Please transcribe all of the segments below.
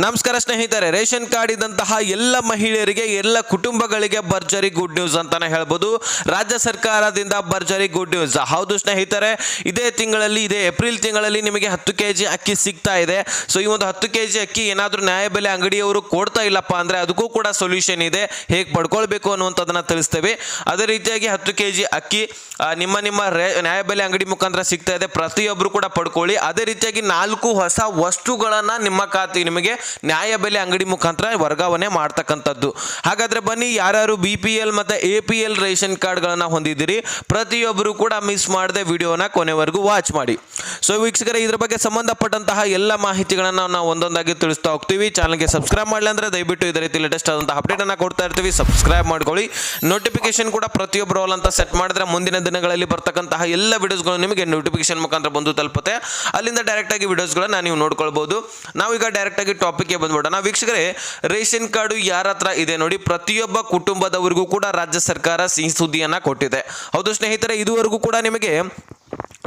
ನಮಸ್ಕಾರ ಸ್ನೇಹಿತರೆ, ration card ಇದ್ದಂತಹ ಎಲ್ಲ ಮಹಿಳೆಯರಿಗೆ ಎಲ್ಲ ಕುಟುಂಬಗಳಿಗೆ ಭರ್ಜರಿ ಗುಡ್ ನ್ಯೂಸ್ ಅಂತಾನೆ ಹೇಳ್ಬೋದು. ರಾಜ್ಯ ಸರ್ಕಾರದಿಂದ ಭರ್ಜರಿ ಗುಡ್ ನ್ಯೂಸ್. ಹೌದು ಸ್ನೇಹಿತರೆ, ಇದೇ ಏಪ್ರಿಲ್ ತಿಂಗಳಲ್ಲಿ ನಿಮಗೆ 10 kg ಅಕ್ಕಿ ಸಿಗ್ತಾ ಇದೆ. ಸೊ ಈ ಒಂದು 10 kg ಅಕ್ಕಿ ಏನಾದರೂ ನ್ಯಾಯಬೆಲೆ ಅಂಗಡಿಯವರು ಕೊಡ್ತಾ ಇಲ್ಲಪ್ಪ ಅಂದರೆ ಅದಕ್ಕೂ ಕೂಡ ಸೊಲ್ಯೂಷನ್ ಇದೆ. ಹೇಗೆ ಪಡ್ಕೊಳ್ಬೇಕು ಅನ್ನುವಂಥದ್ದನ್ನು ತಿಳಿಸ್ತೇವೆ. ಅದೇ ರೀತಿಯಾಗಿ 10 kg ಅಕ್ಕಿ ನಿಮ್ಮ ನ್ಯಾಯಬೆಲೆ ಅಂಗಡಿ ಮುಖಾಂತರ ಸಿಗ್ತಾ ಇದೆ. ಪ್ರತಿಯೊಬ್ಬರು ಕೂಡ ಪಡ್ಕೊಳ್ಳಿ. ಅದೇ ರೀತಿಯಾಗಿ 4 ಹೊಸ ವಸ್ತುಗಳನ್ನು ನಿಮ್ಮ ಖಾತೆಗೆ ನಿಮಗೆ ನ್ಯಾಯಬೆಲೆ ಅಂಗಡಿ ಮುಖಾಂತರ ವರ್ಗಾವಣೆ ಮಾಡ್ತಕ್ಕಂಥದ್ದು. ಹಾಗಾದ್ರೆ ಬನ್ನಿ, ಯಾರ್ಯಾರು BPL ಮತ್ತು APL ರೇಷನ್ ಕಾರ್ಡ್ಗಳನ್ನು ಹೊಂದಿದ್ದೀರಿ ಪ್ರತಿಯೊಬ್ಬರು ಕೂಡ ಮಿಸ್ ಮಾಡದೆ ವಿಡಿಯೋನ ಕೊನೆವರೆಗೂ ವಾಚ್ ಮಾಡಿ. ಸೊ ವೀಕ್ಷಕರೇ, ಇದ್ರ ಬಗ್ಗೆ ಸಂಬಂಧಪಟ್ಟಂತಹ ಎಲ್ಲ ಮಾಹಿತಿಗಳನ್ನು ನಾವು ಒಂದೊಂದಾಗಿ ತಿಳಿಸ್ತಾ ಹೋಗ್ತೀವಿ. ಚಾನಲ್ಗೆ ಸಬ್ಸ್ಕ್ರೈಬ್ ಮಾಡಲಿ ಅಂದರೆ ದಯವಿಟ್ಟು ಇದೇ ರೀತಿ ಲೇಟೆಸ್ಟ್ ಆದಂತಹ ಅಪ್ಡೇಟನ್ನು ಕೊಡ್ತಾ ಇರ್ತೀವಿ. ಸಬ್ಸ್ಕ್ರೈಬ್ ಮಾಡ್ಕೊಳ್ಳಿ. ನೋಟಿಫಿಕೇಶನ್ ಕೂಡ ಪ್ರತಿಯೊಬ್ಬರು ಅಂತ ಸೆಟ್ ಮಾಡಿದ್ರೆ ಮುಂದಿನ ದಿನಗಳಲ್ಲಿ ಬರ್ತಕ್ಕಂತಹ ಎಲ್ಲ ವಿಡಿಯೋಸ್ಗಳು ನಿಮಗೆ ನೋಟಿಫಿಕೇಶನ್ ಮುಖಾಂತರ ಬಂದು ತಲುಪುತ್ತೆ. ಅಲ್ಲಿಂದ ಡೈರೆಕ್ಟ್ ಆಗಿ ವಿಡಿಯೋಸ್ಗಳನ್ನ ನೀವು ನೋಡ್ಕೊಳ್ಬಹುದು. ನಾವೀಗ ಡೈರೆಕ್ಟ್ ಆಗಿ ಟಾಪಿಕ್ಗೆ ಬಂದ್ಬಿಡೋಣ. ವೀಕ್ಷಕರೇ, ರೇಷನ್ ಕಾರ್ಡು ಯಾರ ಹತ್ರ ಇದೆ ನೋಡಿ, ಪ್ರತಿಯೊಬ್ಬ ಕುಟುಂಬದವರಿಗೂ ಕೂಡ ರಾಜ್ಯ ಸರ್ಕಾರ ಸಿಹಿ ಸುದ್ದಿಯನ್ನ ಕೊಟ್ಟಿದೆ. ಹೌದು ಸ್ನೇಹಿತರೆ, ಇದುವರೆಗೂ ಕೂಡ ನಿಮಗೆ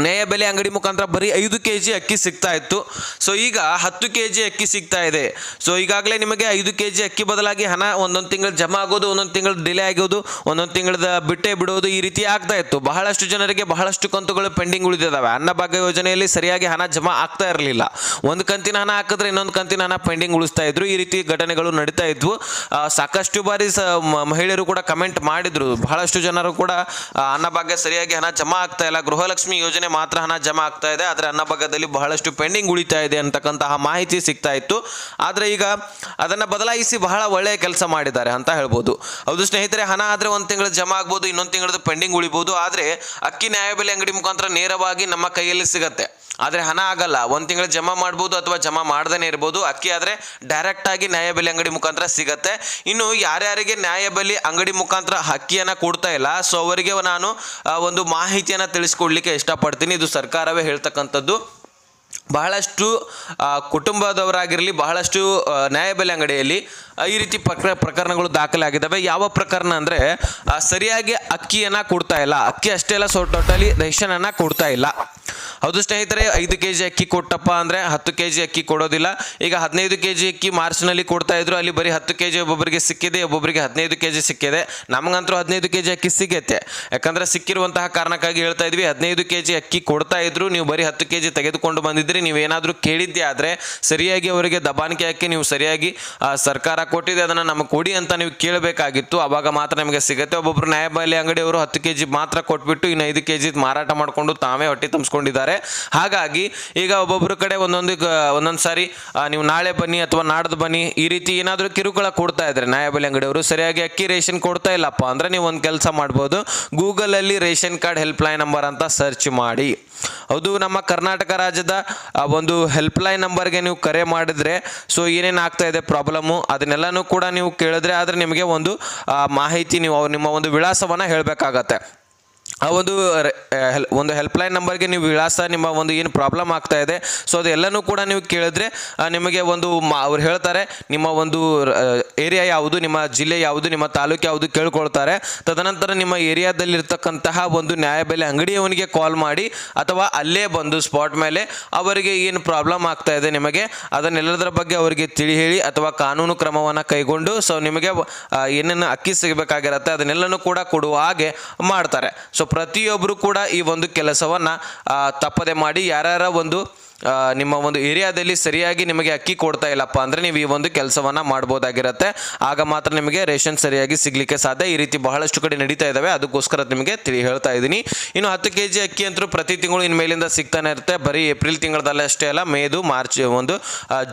ನ್ಯಾಯಬೆಲೆ ಅಂಗಡಿ ಮುಖಾಂತರ ಬರೀ 5 kg ಅಕ್ಕಿ ಸಿಗ್ತಾ ಇತ್ತು. ಸೊ ಈಗ 10 kg ಅಕ್ಕಿ ಸಿಗ್ತಾ ಇದೆ. ಸೊ ಈಗಾಗಲೇ ನಿಮಗೆ 5 kg ಅಕ್ಕಿ ಬದಲಾಗಿ ಹಣ ಒಂದೊಂದು ತಿಂಗಳು ಜಮಾ ಆಗೋದು, ಒಂದೊಂದು ತಿಂಗಳು ಡಿಲೇ ಆಗೋದು, ಒಂದೊಂದು ತಿಂಗಳದ ಬಿಟ್ಟೇ ಬಿಡೋದು, ಈ ರೀತಿ ಆಗ್ತಾ ಇತ್ತು. ಬಹಳಷ್ಟು ಜನರಿಗೆ ಬಹಳಷ್ಟು ಕಂತುಗಳು ಪೆಂಡಿಂಗ್ ಉಳಿದಿದ್ದಾವೆ. ಅನ್ನಭಾಗ್ಯ ಯೋಜನೆಯಲ್ಲಿ ಸರಿಯಾಗಿ ಹಣ ಜಮಾ ಆಗ್ತಾ ಇರಲಿಲ್ಲ. ಒಂದು ಕಂತಿನ ಹಣ ಹಾಕಿದ್ರೆ ಇನ್ನೊಂದು ಕಂತಿನ ಹಣ ಪೆಂಡಿಂಗ್ ಉಳಿಸ್ತಾ ಇದ್ರು. ಈ ರೀತಿ ಘಟನೆಗಳು ನಡೀತಾ ಇದ್ವು. ಸಾಕಷ್ಟು ಬಾರಿ ಮಹಿಳೆಯರು ಕೂಡ ಕಮೆಂಟ್ ಮಾಡಿದ್ರು. ಬಹಳಷ್ಟು ಜನರು ಕೂಡ ಅನ್ನಭಾಗ್ಯ ಸರಿಯಾಗಿ ಹಣ ಜಮಾ ಆಗ್ತಾ ಇಲ್ಲ, ಗೃಹಲಕ್ಷ್ಮಿ ಯೋಜನೆ ಮಾತ್ರ ಹಣ ಜಮಾ ಆಗ್ತಾ ಇದೆ, ಆದರೆ ಅನ್ನಭಾಗ್ಯದಲ್ಲಿ ಬಹಳಷ್ಟು ಪೆಂಡಿಂಗ್ ಉಳಿತಾ ಇದೆ ಅಂತಕ್ಕಂತಹ ಮಾಹಿತಿ ಸಿಗ್ತಾ ಇತ್ತು. ಆದರೆ ಈಗ ಅದನ್ನು ಬದಲಾಯಿಸಿ ಬಹಳ ಒಳ್ಳೆಯ ಕೆಲಸ ಮಾಡಿದ್ದಾರೆ ಅಂತ ಹೇಳ್ಬೋದು. ಹೌದು ಸ್ನೇಹಿತರೆ, ಹಣ ಆದರೆ ಒಂದು ತಿಂಗಳು ಜಮಾ ಆಗ್ಬೋದು, ಇನ್ನೊಂದು ತಿಂಗಳದ್ದು ಪೆಂಡಿಂಗ್ ಉಳಿಬೋದು. ಆದರೆ ಅಕ್ಕಿ ನ್ಯಾಯಬೆಲೆ ಅಂಗಡಿ ಮುಖಾಂತರ ನೇರವಾಗಿ ನಮ್ಮ ಕೈಯಲ್ಲಿ ಸಿಗುತ್ತೆ. ಆದರೆ ಹಣ ಆಗಲ್ಲ. ಒಂದು ತಿಂಗಳು ಜಮಾ ಮಾಡ್ಬೋದು ಅಥವಾ ಜಮಾ ಮಾಡ್ದೇ ಇರ್ಬೋದು. ಅಕ್ಕಿ ಆದರೆ ಡೈರೆಕ್ಟ್ ಆಗಿ ನ್ಯಾಯಬೆಲೆ ಅಂಗಡಿ ಮುಖಾಂತರ ಸಿಗತ್ತೆ. ಇನ್ನು ಯಾರ್ಯಾರಿಗೆ ನ್ಯಾಯಬೆಲೆ ಅಂಗಡಿ ಮುಖಾಂತರ ಅಕ್ಕಿಯನ್ನು ಕೊಡ್ತಾ ಇಲ್ಲ, ಸೊ ಅವರಿಗೆ ನಾನು ಒಂದು ಮಾಹಿತಿಯನ್ನು ತಿಳಿಸ್ಕೊಡ್ಲಿಕ್ಕೆ ಇಷ್ಟಪಡ್ತೀನಿ. ಇದು ಸರ್ಕಾರವೇ ಹೇಳ್ತಕ್ಕಂಥದ್ದು. ಬಹಳಷ್ಟು ಕುಟುಂಬದವರಾಗಿರಲಿ, ಬಹಳಷ್ಟು ನ್ಯಾಯಬೆಲೆ ಅಂಗಡಿಯಲ್ಲಿ ಈ ರೀತಿ ಪ್ರಕರಣಗಳು ದಾಖಲಾಗಿದ್ದಾವೆ. ಯಾವ ಪ್ರಕರಣ ಅಂದರೆ, ಸರಿಯಾಗಿ ಅಕ್ಕಿಯನ್ನು ಕೊಡ್ತಾ ಇಲ್ಲ. ಅಕ್ಕಿ ಅಷ್ಟೇ ಅಲ್ಲ, ಟೋಟಲಿ ರೇಷನನ್ನು ಕೊಡ್ತಾ ಇಲ್ಲ. ಹೌದು ಸ್ನೇಹಿತರೆ, 5 kg ಅಕ್ಕಿ ಕೊಟ್ಟಪ್ಪ ಅಂದರೆ 10 kg ಅಕ್ಕಿ ಕೊಡೋದಿಲ್ಲ. ಈಗ 15 kg ಅಕ್ಕಿ ಮಾರ್ಚ್ನಲ್ಲಿ ಕೊಡ್ತಾ ಇದ್ರು. ಅಲ್ಲಿ ಬರೀ 10 kg ಒಬ್ಬೊಬ್ಬರಿಗೆ ಸಿಕ್ಕಿದೆ, ಒಬ್ಬೊಬ್ಬರಿಗೆ 15 kg ಸಿಕ್ಕಿದೆ. ನಮಗಂತೂ 15 kg ಅಕ್ಕಿ ಸಿಗುತ್ತೆ. ಯಾಕಂದರೆ ಸಿಕ್ಕಿರುವಂತಹ ಕಾರಣಕ್ಕಾಗಿ ಹೇಳ್ತಾ ಇದ್ವಿ. 15 kg ಅಕ್ಕಿ ಕೊಡ್ತಾ ಇದ್ರು, ನೀವು ಬರೀ 10 kg ತೆಗೆದುಕೊಂಡು ಬಂದಿದ್ರಿ. ನೀವೇನಾದರೂ ಕೇಳಿದ್ದೆ ಆದರೆ ಸರಿಯಾಗಿ ಅವರಿಗೆ ದಬಾಣಿಕೆ ಅಕ್ಕಿ ನೀವು ಸರಿಯಾಗಿ ಸರ್ಕಾರ ಕೊಟ್ಟಿದೆ, ಅದನ್ನು ನಮಗೆ ಕೊಡಿ ಅಂತ ನೀವು ಕೇಳಬೇಕಾಗಿತ್ತು. ಆವಾಗ ಮಾತ್ರ ನಿಮಗೆ ಸಿಗುತ್ತೆ. ಒಬ್ಬೊಬ್ಬರು ನ್ಯಾಯಬೆಲೆ ಅಂಗಡಿಯವರು 10 kg ಮಾತ್ರ ಕೊಟ್ಬಿಟ್ಟು ಇನ್ನು 5 kg ಮಾರಾಟ ಮಾಡಿಕೊಂಡು ತಾವೇ ಹೊಟ್ಟೆ ತುಂಬಿಸ್ಕೊಂಡಿದ್ದಾರೆ. ಹಾಗಾಗಿ ಈಗ ಒಬ್ಬೊಬ್ಬರ ಕಡೆ ಒಂದೊಂದು ಸಾರಿ ನೀವು ನಾಳೆ ಬನ್ನಿ ಅಥವಾ ನಾಡ್ದು ಬನ್ನಿ, ಈ ರೀತಿ ಏನಾದರೂ ಕಿರುಕುಳ ಕೊಡ್ತಾ ಇದ್ದಾರೆ ನ್ಯಾಯಬೆಲೆ ಅಂಗಡಿಯವರು. ಸರಿಯಾಗಿ ಅಕ್ಕಿ ರೇಷನ್ ಕೊಡ್ತಾ ಇಲ್ಲಪ್ಪ ಅಂದರೆ ನೀವು ಒಂದು ಕೆಲಸ ಮಾಡ್ಬೋದು, ಗೂಗಲಲ್ಲಿ ರೇಷನ್ ಕಾರ್ಡ್ ಹೆಲ್ಪ್ಲೈನ್ ನಂಬರ್ ಅಂತ ಸರ್ಚ್ ಮಾಡಿ. ಹೌದು, ನಮ್ಮ ಕರ್ನಾಟಕ ರಾಜ್ಯದ ಒಂದು ಹೆಲ್ಪ್ಲೈನ್ ನಂಬರ್ಗೆ ನೀವು ಕರೆ ಮಾಡಿದ್ರೆ ಸೊ ಏನೇನು ಆಗ್ತಾ ಇದೆ ಪ್ರಾಬ್ಲಮ್ಮು ಅದನ್ನೆಲ್ಲನೂ ಕೂಡ ನೀವು ಕೇಳಿದ್ರೆ, ಆದರೆ ನಿಮಗೆ ಒಂದು ಮಾಹಿತಿ, ನೀವು ನಿಮ್ಮ ಒಂದು ವಿಳಾಸವನ್ನು ಹೇಳಬೇಕಾಗತ್ತೆ. ಆ ಒಂದು ಹೆಲ್ಪ್ಲೈನ್ ನಂಬರ್ಗೆ ನೀವು ವಿಳಾಸ, ನಿಮ್ಮ ಒಂದು ಏನು ಪ್ರಾಬ್ಲಮ್ ಆಗ್ತಾ ಇದೆ ಸೊ ಅದೆಲ್ಲನೂ ಕೂಡ ನೀವು ಕೇಳಿದ್ರೆ ನಿಮಗೆ ಅವ್ರು ಹೇಳ್ತಾರೆ ನಿಮ್ಮ ಒಂದು ಏರಿಯಾ ಯಾವುದು, ನಿಮ್ಮ ಜಿಲ್ಲೆ ಯಾವುದು, ನಿಮ್ಮ ತಾಲೂಕು ಯಾವುದು ಕೇಳ್ಕೊಳ್ತಾರೆ. ತದನಂತರ ನಿಮ್ಮ ಏರಿಯಾದಲ್ಲಿರ್ತಕ್ಕಂತಹ ಒಂದು ನ್ಯಾಯಬೆಲೆ ಅಂಗಡಿಯವನಿಗೆ ಕಾಲ್ ಮಾಡಿ ಅಥವಾ ಅಲ್ಲೇ ಬಂದು ಸ್ಪಾಟ್ ಮೇಲೆ ಅವರಿಗೆ ಏನು ಪ್ರಾಬ್ಲಮ್ ಆಗ್ತಾ ಇದೆ ನಿಮಗೆ ಅದನ್ನೆಲ್ಲದರ ಬಗ್ಗೆ ಅವರಿಗೆ ತಿಳಿ ಹೇಳಿ ಅಥವಾ ಕಾನೂನು ಕ್ರಮವನ್ನು ಕೈಗೊಂಡು ಸೊ ನಿಮಗೆ ಏನೇನು ಅಕ್ಕಿ ಸಿಗಬೇಕಾಗಿರುತ್ತೆ ಅದನ್ನೆಲ್ಲನೂ ಕೂಡ ಕೊಡುವ ಹಾಗೆ ಮಾಡ್ತಾರೆ. ಸೊ ಪ್ರತಿಯೊಬ್ಬರು ಕೂಡ ಈ ಒಂದು ಕೆಲಸವನ್ನು ತಪ್ಪದೆ ಮಾಡಿ. ಯಾರ್ಯಾರ ಒಂದು ನಿಮ್ಮ ಒಂದು ಏರಿಯಾದಲ್ಲಿ ಸರಿಯಾಗಿ ನಿಮಗೆ ಅಕ್ಕಿ ಕೊಡ್ತಾ ಇಲ್ಲಪ್ಪ ಅಂದರೆ ನೀವು ಈ ಒಂದು ಕೆಲಸವನ್ನು ಮಾಡ್ಬೋದಾಗಿರುತ್ತೆ. ಆಗ ಮಾತ್ರ ನಿಮಗೆ ರೇಷನ್ ಸರಿಯಾಗಿ ಸಿಗಲಿಕ್ಕೆ ಸಾಧ್ಯ. ಈ ರೀತಿ ಬಹಳಷ್ಟು ಕಡೆ ನಡೀತಾ ಇದ್ದಾವೆ, ಅದಕ್ಕೋಸ್ಕರ ನಿಮಗೆ ಹೇಳ್ತಾ ಇದ್ದೀನಿ. ಇನ್ನು 10 kg ಅಕ್ಕಿ ಅಂತೂ ಪ್ರತಿ ತಿಂಗಳು ಇನ್ಮೇಲಿಂದ ಸಿಗ್ತಾನೆ ಇರುತ್ತೆ. ಬರೀ ಏಪ್ರಿಲ್ ತಿಂಗಳದಲ್ಲೇ ಅಷ್ಟೇ ಅಲ್ಲ, ಮೇದು, ಮಾರ್ಚ್,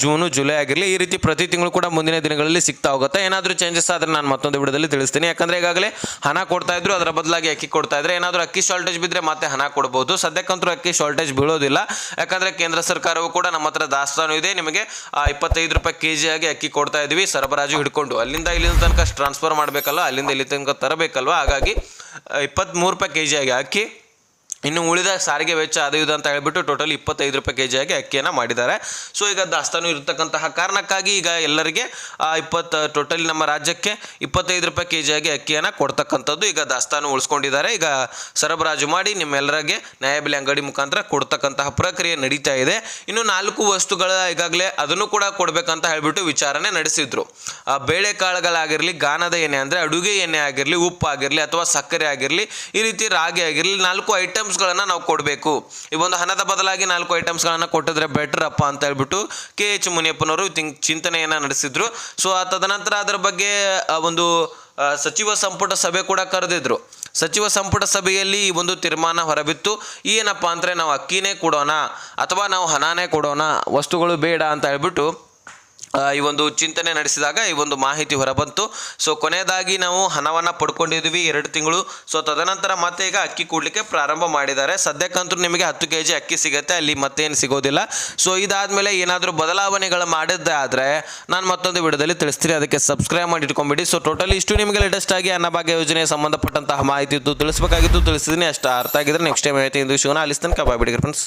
ಜೂನು, ಜುಲೈ ಆಗಿರಲಿ, ಈ ರೀತಿ ಪ್ರತಿ ತಿಂಗಳು ಕೂಡ ಮುಂದಿನ ದಿನಗಳಲ್ಲಿ ಸಿಗ್ತಾ ಹೋಗುತ್ತೆ. ಏನಾದರೂ ಚೇಂಜಸ್ ಆದರೆ ನಾನು ಮತ್ತೊಂದು ವಿಡಿಯೋದಲ್ಲಿ ತಿಳಿಸ್ತೀನಿ. ಯಾಕಂದರೆ ಈಗಾಗಲೇ ಹಣ ಕೊಡ್ತಾ ಇದ್ರು, ಅದರ ಬದಲಾಗಿ ಅಕ್ಕಿ ಕೊಡ್ತಾ ಇದ್ರೆ. ಏನಾದರೂ ಅಕ್ಕಿ ಶಾರ್ಟೇಜ್ ಬಿದ್ದರೆ ಮತ್ತೆ ಹಣ ಕೊಡ್ಬೋದು. ಸದ್ಯಕ್ಕಂತೂ ಅಕ್ಕಿ ಶಾರ್ಟೇಜ್ ಬೀಳೋದಿಲ್ಲ. ಯಾಕಂದರೆ ಕೇಂದ್ರ ಸರ್ಕಾರವು ಕೂಡ ನಮ್ಮ ಹತ್ರ ದಾಸ್ತಾನು ಇದೆ. ನಿಮಗೆ 25 ರೂಪಾಯಿ kg ಆಗಿ ಅಕ್ಕಿ ಕೊಡ್ತಾ ಇದ್ವಿ, ಸರಬರಾಜು ಹಿಡ್ಕೊಂಡು. ಇಲ್ಲಿಂದ ತನಕ ಟ್ರಾನ್ಸ್ಫರ್ ಮಾಡಬೇಕಲ್ವ, ಅಲ್ಲಿಂದ ಇಲ್ಲಿ ತನಕ ತರಬೇಕಲ್ವ. ಹಾಗಾಗಿ 23 ರೂಪಾಯಿ kg ಆಗಿ ಅಕ್ಕಿ ಇನ್ನು ಉಳಿದ ಸಾರಿಗೆ ವೆಚ್ಚ ಅದು ಇದು ಅಂತ ಹೇಳ್ಬಿಟ್ಟು ಟೋಟಲ್ 25 ರೂಪಾಯಿ ಕೆ ಜಿಯಾಗಿ ಅಕ್ಕಿಯನ್ನು ಮಾಡಿದ್ದಾರೆ. ಸೊ ಈಗ ದಾಸ್ತಾನು ಇರತಕ್ಕಂತಹ ಕಾರಣಕ್ಕಾಗಿ ಈಗ ಎಲ್ಲರಿಗೆ ಟೋಟಲಿ ನಮ್ಮ ರಾಜ್ಯಕ್ಕೆ 25 ರೂಪಾಯಿ ಕೆ ಜಿಯಾಗಿ ಅಕ್ಕಿಯನ್ನು ಕೊಡ್ತಕ್ಕಂಥದ್ದು ಈಗ ದಾಸ್ತಾನು ಉಳಿಸ್ಕೊಂಡಿದ್ದಾರೆ. ಈಗ ಸರಬರಾಜು ಮಾಡಿ ನಿಮ್ಮೆಲ್ಲರಿಗೆ ನ್ಯಾಯಬೆಲೆ ಅಂಗಡಿ ಮುಖಾಂತರ ಕೊಡ್ತಕ್ಕಂತಹ ಪ್ರಕ್ರಿಯೆ ನಡೀತಾ ಇದೆ. ಇನ್ನು 4 ವಸ್ತುಗಳ ಈಗಾಗಲೇ ಅದನ್ನು ಕೂಡ ಕೊಡಬೇಕಂತ ಹೇಳ್ಬಿಟ್ಟು ವಿಚಾರಣೆ ನಡೆಸಿದ್ರು. ಬೇಳೆಕಾಳುಗಳಾಗಿರಲಿ, ಗಾಣದ ಎಣ್ಣೆ ಅಂದರೆ ಅಡುಗೆ ಎಣ್ಣೆ ಆಗಿರಲಿ, ಉಪ್ಪು ಆಗಿರಲಿ ಅಥವಾ ಸಕ್ಕರೆ ಆಗಿರಲಿ, ಈ ರೀತಿ ರಾಗಿ ಆಗಿರಲಿ 4 ಐಟಮ್ಸ್ಗಳನ್ನು ನಾವು ಕೊಡಬೇಕು. ಈ ಒಂದು ಹಣದ ಬದಲಾಗಿ 4 ಐಟಮ್ಸ್ಗಳನ್ನು ಕೊಟ್ಟಿದ್ರೆ ಬೆಟರ್ ಅಪ್ಪ ಅಂತ ಹೇಳ್ಬಿಟ್ಟು KH ಮುನಿಯಪ್ಪನವರು ಚಿಂತನೆಯನ್ನು ನಡೆಸಿದ್ರು. ಸೊ ತದನಂತರ ಅದರ ಬಗ್ಗೆ ಒಂದು ಸಚಿವ ಸಂಪುಟ ಸಭೆ ಕೂಡ ಕರೆದಿದ್ರು. ಸಚಿವ ಸಂಪುಟ ಸಭೆಯಲ್ಲಿ ಈ ಒಂದು ತೀರ್ಮಾನ ಹೊರಬಿತ್ತು. ಏನಪ್ಪ ಅಂದರೆ ನಾವು ಅಕ್ಕಿನೇ ಕೊಡೋಣ ಅಥವಾ ನಾವು ಹಣನೇ ಕೊಡೋಣ, ವಸ್ತುಗಳು ಬೇಡ ಅಂತ ಹೇಳ್ಬಿಟ್ಟು ಈ ಒಂದು ಚಿಂತನೆ ನಡೆಸಿದಾಗ ಈ ಒಂದು ಮಾಹಿತಿ ಹೊರಬಂತು. ಸೊ ಕೊನೆಯದಾಗಿ ನಾವು ಹಣವನ್ನು ಪಡ್ಕೊಂಡಿದ್ವಿ 2 ತಿಂಗಳು. ಸೊ ತದನಂತರ ಮತ್ತೆ ಈಗ ಅಕ್ಕಿ ಕೊಡಲಿಕ್ಕೆ ಪ್ರಾರಂಭ ಮಾಡಿದ್ದಾರೆ. ಸದ್ಯಕ್ಕಂತೂ ನಿಮಗೆ 10 kg ಅಕ್ಕಿ ಸಿಗುತ್ತೆ, ಅಲ್ಲಿ ಮತ್ತೇನು ಸಿಗೋದಿಲ್ಲ. ಸೊ ಇದಾದಮೇಲೆ ಏನಾದರೂ ಬದಲಾವಣೆಗಳು ಮಾಡಿದ್ದೆ ಆದರೆ ನಾನು ಮತ್ತೊಂದು ವಿಡಿಯೋದಲ್ಲಿ ತಿಳಿಸ್ತೀನಿ, ಅದಕ್ಕೆ ಸಬ್ಸ್ಕ್ರೈಬ್ ಮಾಡಿ ಇಟ್ಕೊಂಬಿಡಿ. ಸೊ ಟೋಟಲಿ ಇಷ್ಟು ನಿಮಗೆ ಲೇಟೆಸ್ಟ್ ಆಗಿ ಅನ್ನಭಾಗ್ಯ ಯೋಜನೆಗೆ ಸಂಬಂಧಪಟ್ಟಂತಹ ಮಾಹಿತಿ ಇತ್ತು, ತಿಳಿಸಬೇಕಾಗಿತ್ತು, ತಿಳಿಸಿದ್ದೀನಿ. ಅಷ್ಟು ಅರ್ಥ ಆಗಿದ್ರೆ ನೆಕ್ಸ್ಟ್ ಟೈಮ್ ಹೇಳ್ತೀನಿ. ಸಿಗೋಣ, ಅಲ್ಲಿ ತನಕ ಬಾಯ್ ಬಿಡಿ ಫ್ರೆಂಡ್ಸ್.